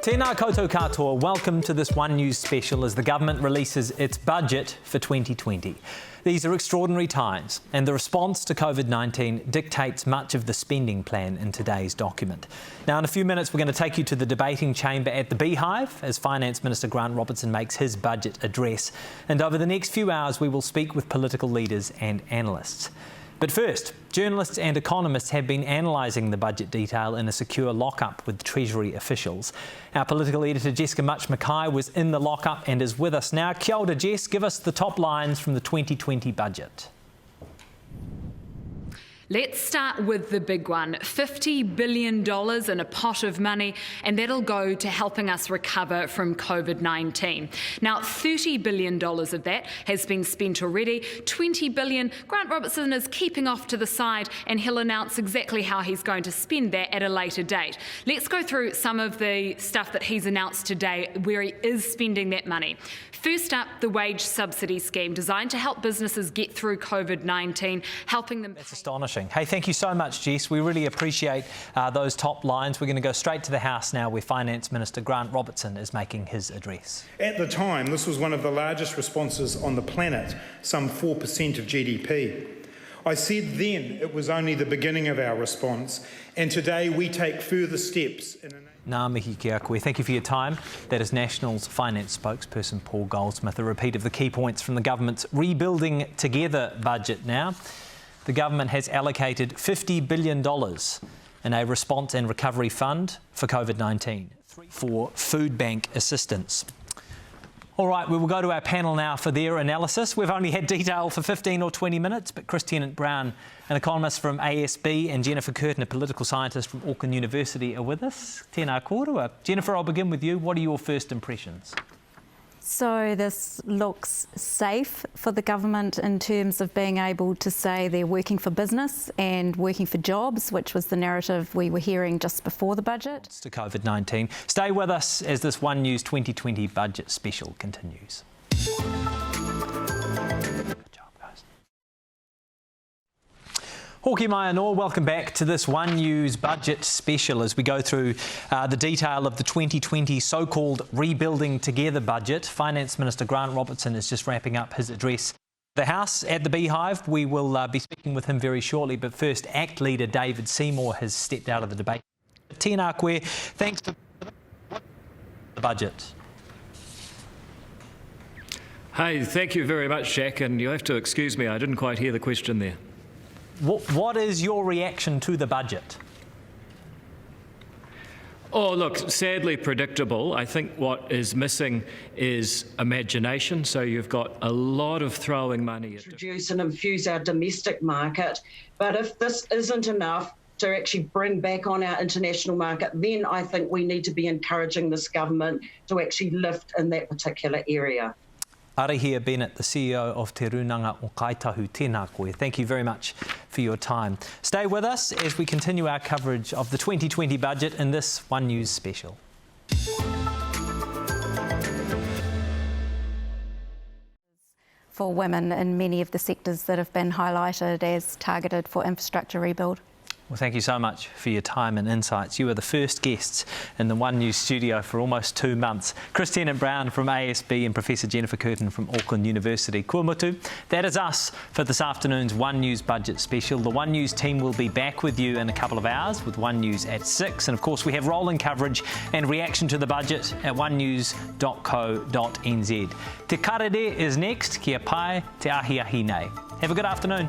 Tēnā koutou katoa, welcome to this One News special as the government releases its budget for 2020. These are extraordinary times and the response to COVID-19 dictates much of the spending plan in today's document. Now in a few minutes we're going to take you to the debating chamber at the Beehive as Finance Minister Grant Robertson makes his budget address. And over the next few hours we will speak with political leaders and analysts. But first, journalists and economists have been analysing the budget detail in a secure lockup with Treasury officials. Our political editor Jessica Much-Mackay was in the lockup and is with us now. Kia ora, Jess, give us the top lines from the 2020 budget. Let's start with the big one, $50 billion in a pot of money, and that'll go to helping us recover from COVID-19. Now, $30 billion of that has been spent already. $20 billion, Grant Robertson is keeping off to the side, and he'll announce exactly how he's going to spend that at a later date. Let's go through some of the stuff that he's announced today where he is spending that money. First up, the wage subsidy scheme designed to help businesses get through COVID-19, helping them... That's astonishing. Hey, thank you so much, Jess. We really appreciate those top lines. We're going to go straight to the House now where Finance Minister Grant Robertson is making his address. At the time, this was one of the largest responses on the planet, some 4% of GDP. I said then it was only the beginning of our response, and today we take further steps in Ngā mihi kia koe. Thank you for your time. That is National's finance spokesperson Paul Goldsmith. A repeat of the key points from the government's Rebuilding Together budget now. The government has allocated $50 billion in a response and recovery fund for COVID-19 for food bank assistance. All right, we will go to our panel now for their analysis. We've only had detail for 15 or 20 minutes, but Chris Tennant-Brown, an economist from ASB, and Jennifer Curtin, a political scientist from Auckland University, are with us. Tēnā kōrua. Jennifer, I'll begin with you. What are your first impressions? So this looks safe for the government in terms of being able to say they're working for business and working for jobs, which was the narrative we were hearing just before the budget. To COVID-19. Stay with us as this One News 2020 budget special continues. Hoki mai anō, welcome back to this One News budget special as we go through the detail of the 2020 so-called Rebuilding Together budget. Finance Minister Grant Robertson is just wrapping up his address. The House at the Beehive, we will be speaking with him very shortly, but first ACT leader David Seymour has stepped out of the debate. Tēnā koe, thanks for the budget. Hey, thank you very much, Jack, and you'll have to excuse me, I didn't quite hear the question there. What is your reaction to the budget? Oh, look, sadly predictable. I think what is missing is imagination. So you've got a lot of throwing money at introduce and infuse our domestic market. But if this isn't enough to actually bring back on our international market, then I think we need to be encouraging this government to actually lift in that particular area. Arihia Bennett, the CEO of Te Runanga o Kaitahu, tēnā koe. Thank you very much for your time. Stay with us as we continue our coverage of the 2020 budget in this One News special. For women in many of the sectors that have been highlighted as targeted for infrastructure rebuild. Well, thank you so much for your time and insights. You are the first guests in the One News studio for almost 2 months. Chris Tennant-Brown from ASB and Professor Jennifer Curtin from Auckland University. Kua mutu. That is us for this afternoon's One News budget special. The One News team will be back with you in a couple of hours with One News at 6. And of course, we have rolling coverage and reaction to the budget at onenews.co.nz. Te karere is next. Kia pai, te ahi ahi nei. Have a good afternoon.